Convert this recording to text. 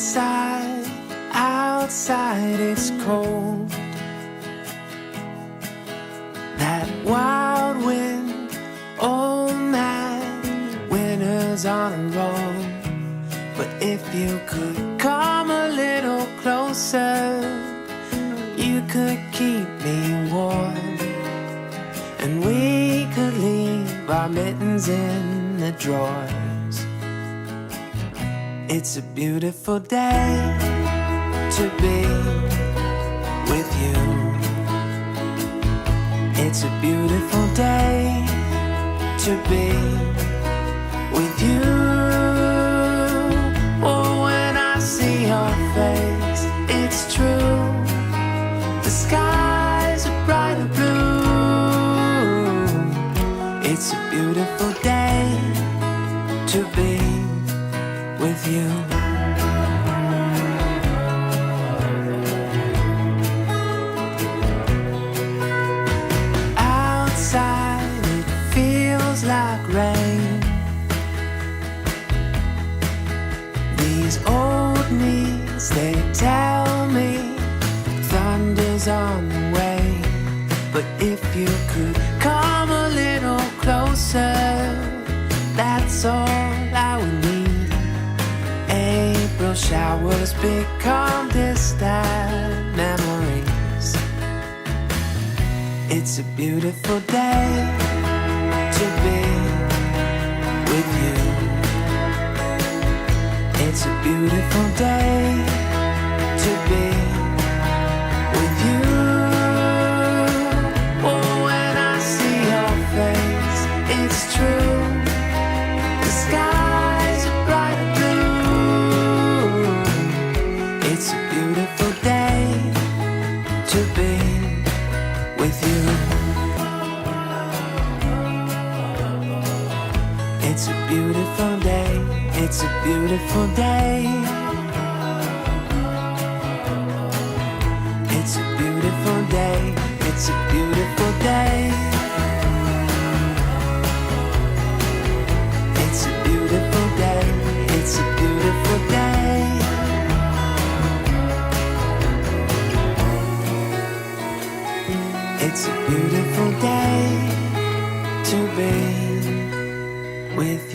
Outside, outside it's cold. That wild wind, oh man, winter's on a roll. But if you could come a little closer, you could keep me warm, and we could leave our mittens in the drawers. It's a beautiful day to be with you. It's a beautiful day to be with you. Oh, when I see your face, it's true. The skies are bright and blue. It's a beautiful day to be with you. Outside it feels like rain. These old knees, they tell me thunder's on the way. But if you could come a little closer, that's all I would need. April showers become distant memories. It's a beautiful day to be with you. It's a beautiful day to be with you. Oh, when I see your face, it's true. The skies are bright and blue. It's a beautiful day to be with you. It's a beautiful day. It's a beautiful day. It's a beautiful day. It's a beautiful day. It's a beautiful day. It's a beautiful day. It's a beautiful day to be with